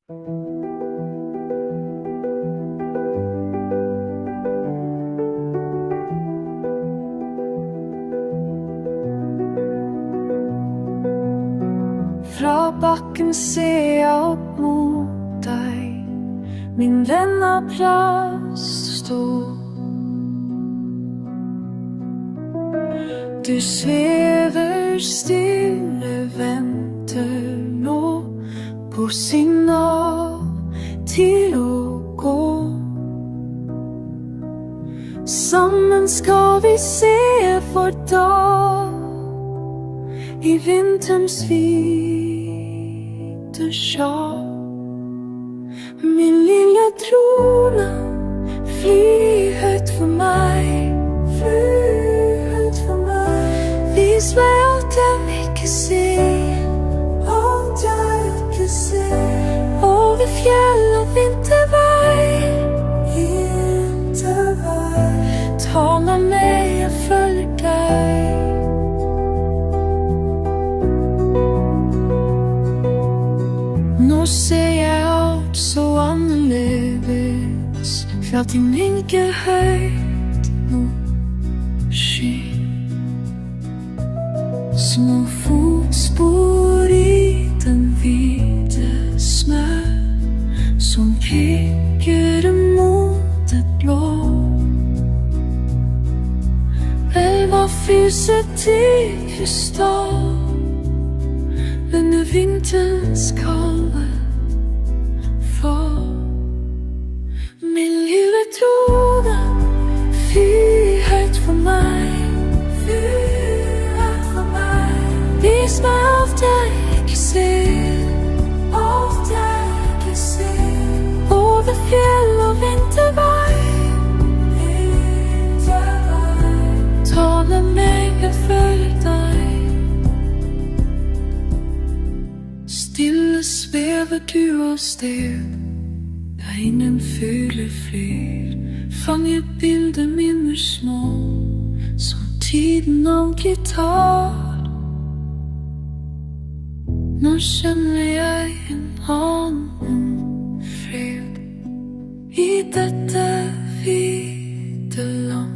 Fra bakken ser jeg op mod dig, min ven og plads stå. Du svæver stille, venter nå på signaler til at gå. Sammen skal vi se for dag i vinterens hvide sjal. Min lille trone, fly højt for mig, vis mig alt jeg ikke ser, alt jeg ikke ser. Over fjell og vintervej, ta mig med, jeg følger dig. Nu ser jeg alt så anderledes, fra din enke højt mod sky. Små fodspor i den hvide smør, som peker mod det blå. Elver fryser til krystal under vinterens kolde for. Min lille trone, fly højt for mig, vis mig alt jeg ikke ser, alt jeg ikke ser. Over fjell og vintervej, tale mig, jeg følger dig. Stille svæver du og stær, der ingen føler fler. Fang et bilde minder små, som tiden og guitar. Nu känner jeg en anden fred i dette hvide land.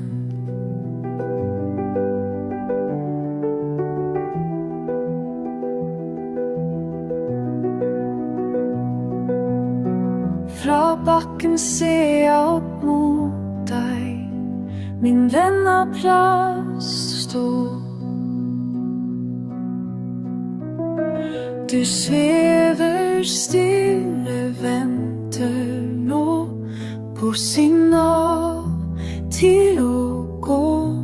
Fra bakken ser jeg op mod dig, min ven og plads stå. Du svæver stille, venter nå på signaler til at gå.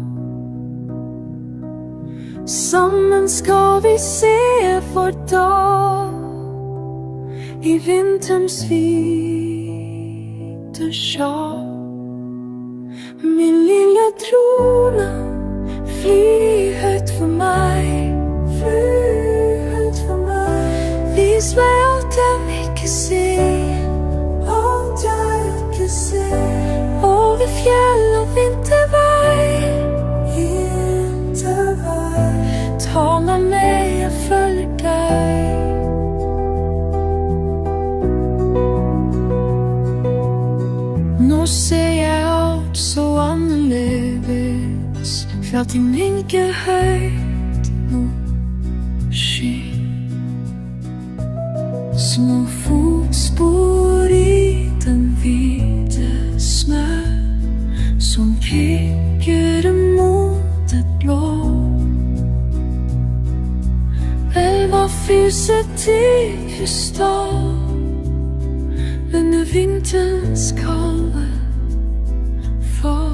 Sammen skal vi se for dag i vinterens hvide sjal. Min lille trone, fly højt for mig, vis mig alt jeg ikke ser, alt jeg ikke ser. Over fjell og vintervej, ta mig med, jeg følger dig. Nu ser jeg alt så anderledes, fra din enke højt mod sky. Små fodspor i den hvide smør, som peker mod det blå. Elver fryser til krystal under vinterens kolde for.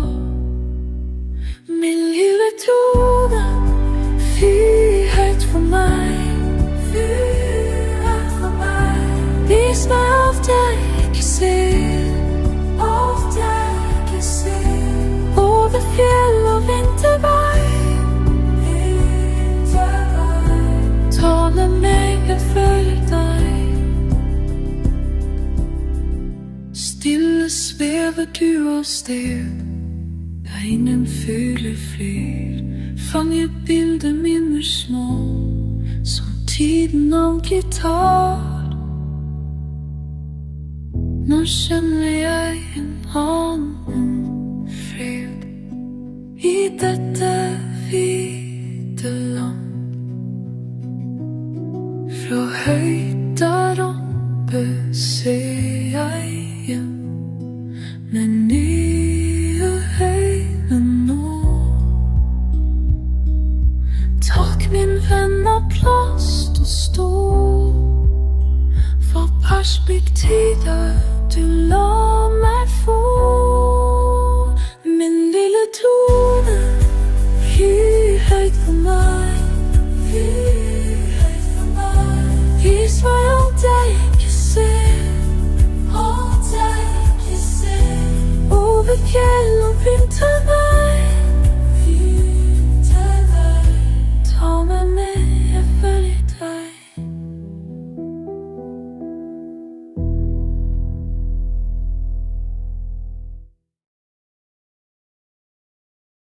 Min lille trone, fly højt for mig, vis mig alt jeg ikke ser, alt jeg ikke ser. Over fjell og vintervej, tale mig, jeg følger dig. Stille svæver du og stær, der ingen føler fler. Fang et bilde minder små, som tiden og guitar. Nå kjenner jeg en annen fred I dette hvite land. Fra høyt der oppe ser jeg hjem med nye øyne nå. Takk min venn av plast og stål for perspektivet du la meg få.